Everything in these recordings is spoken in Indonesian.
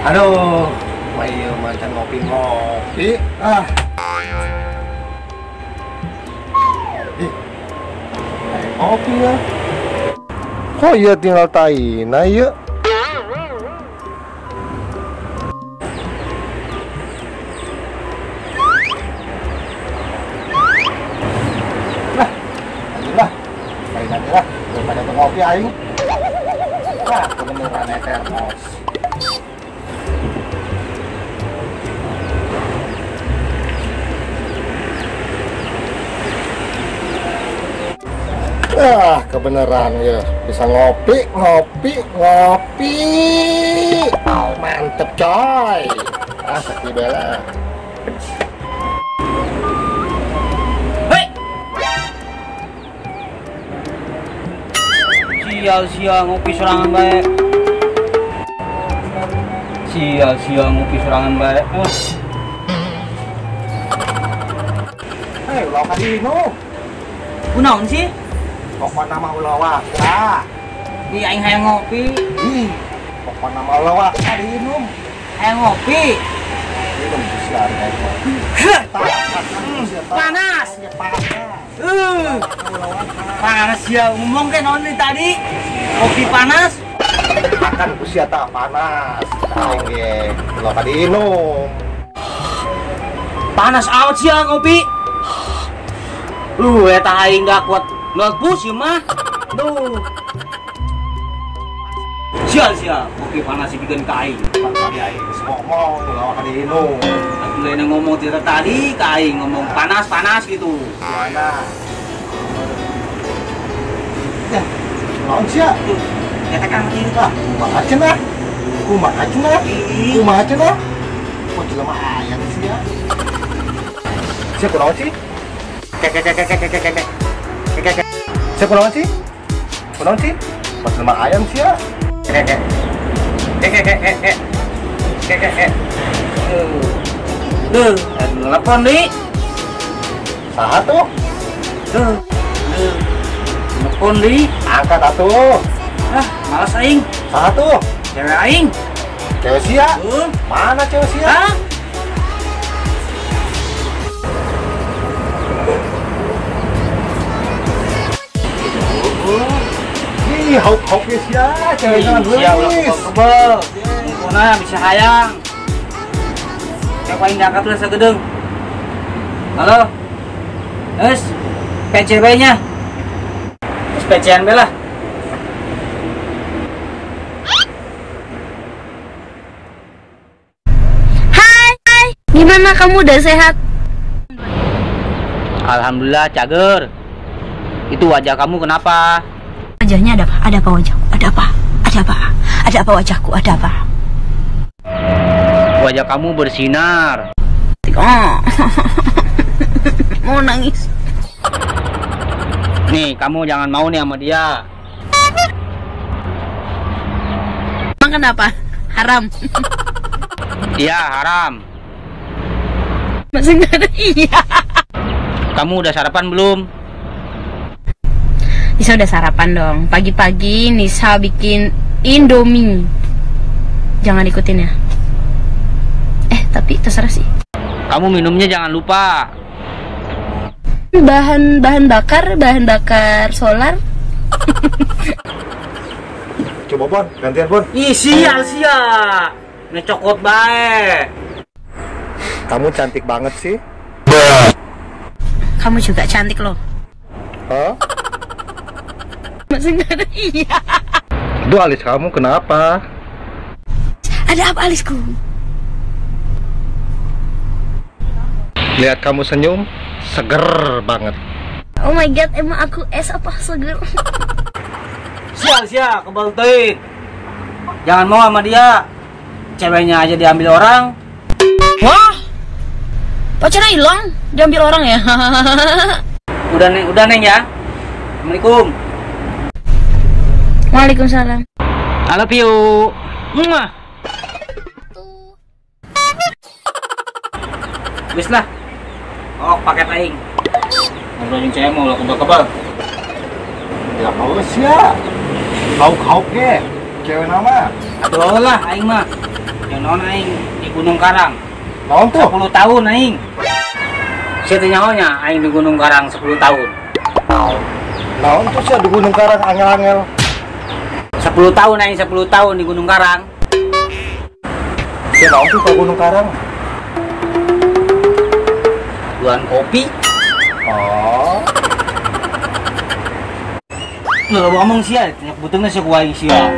Aduh, ayo macan ngopi-ngopi. Ngopi ya. Kok iya tinggal taina ya? Lah, ayolah. Taina aja lah. Daripada ngopi aing. Wah, kebeneran Eternos. Kebeneran ya, bisa ngopi. Mantep coy. Sakti bela. Hei! Sial ngopi serangan baik. Sial ngopi serangan baik. Hei, ulah kadino. Kunaon sih? Pokoknya mah ulah waka. Di aing hayang ngopi. Pokoknya mah ulah waka diinum. Hayang ngopi. Minum bisa ada kopi. Panas. Panas ya, ngomong kan naon tadi? Kopi panas. Makan usia tak panas. Tahu ge, ulah kadinum. Panas amat sih ngopi. Lu eta aing gak kuat ngelbus ya mah. Duh. Sial, kopi panas sih bikin kain. Tadi aing ngomong ulah kadinum. Aku lain ngomong tidak tadi, kain ngomong panas gitu. Mana? Ya, naon sia? Kita kan ini Ah, kumaha cenah? Kumaha cenah? Kok jelema aya di sia? Sia kunaon sih? Sia kunaon sih? Kok jelema ayam sia? telepon di. Saha tuh? Telepon di. Angkat atuh. Malas aing. Saha tuh? Cewek aing. Cewek sia? Mana cewek sia? Hah? Ih, hauk ge sia, cewek jangan Iya, ulah kebel. Mumpuna bisa hayang. Cewek aing diangkat lah sagedeng. Halo. PCB-nya. PCN lah. Hai, gimana kamu udah sehat? Alhamdulillah, cager. Itu wajah kamu kenapa? Wajahnya ada apa? Ada apa wajahku? Ada apa? Ada apa wajahku? Ada apa? Wajah kamu bersinar. Oh. Mau nangis. Nih, kamu jangan mau nih sama dia. Emang kenapa? Haram. Iya, haram. Masih nggak ada iya. Kamu udah sarapan belum? Nisa udah sarapan dong. Pagi-pagi Nisa bikin Indomie. Jangan ikutin ya. Tapi terserah sih. Kamu minumnya jangan lupa. Bahan bakar solar. Coba Bon, gantian Bon. Ih, sial. Ngecokot bae. Kamu cantik banget sih. Kamu juga cantik loh. Hah? Masih nggak ada iya. Aduh, alis kamu kenapa? Ada apa alisku? Lihat kamu senyum, seger banget. Oh my god, emang aku es apa seger? Sial, kebal teuing. Jangan mau sama dia. Ceweknya aja diambil orang. Wah, pacarnya hilang, diambil orang ya? Udah neng ya. Assalamualaikum. Waalaikumsalam. I love you. Mwah. Wis lah. Oh, paket aing. Ngobrolin cewek mau lah kebal-kebal. Ya mau sia. Hauk ge. Cewek nama. Aduh lah aing mah. Nyonon aing di Gunung Karang. Naon tuh? 10 tahun aing. Saya nyahonya aing di Gunung Karang 10 tahun. Naon tuh sih di Gunung Karang angel-angel. 10 tahun aing 10 tahun di Gunung Karang. Sia naon tuh ke Gunung Karang? Jualan kopi. Oh. Lu ngomong sia, tanya kebutuhannya sih kuai sia.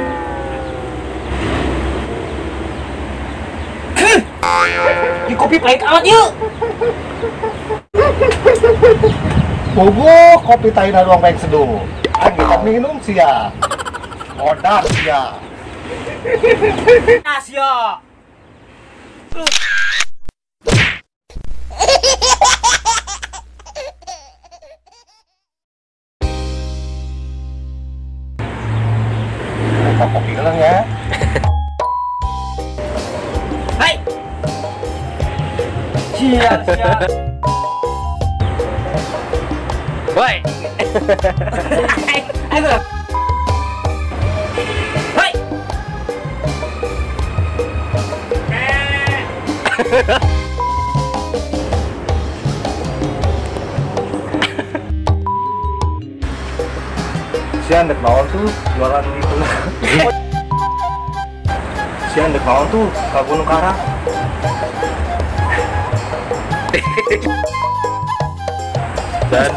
Di kopi pahit amat yuk. Bobo kopi taina doang pengen seduh. Kita minum sia. Odak sia. Nah sia. Kopi lang ya. Hai. Sia sia. Woi. Ayo. Hai. Si andek naon tuh jualan di Gunung. Si andek naon tuh ke Gunung Karang. Dan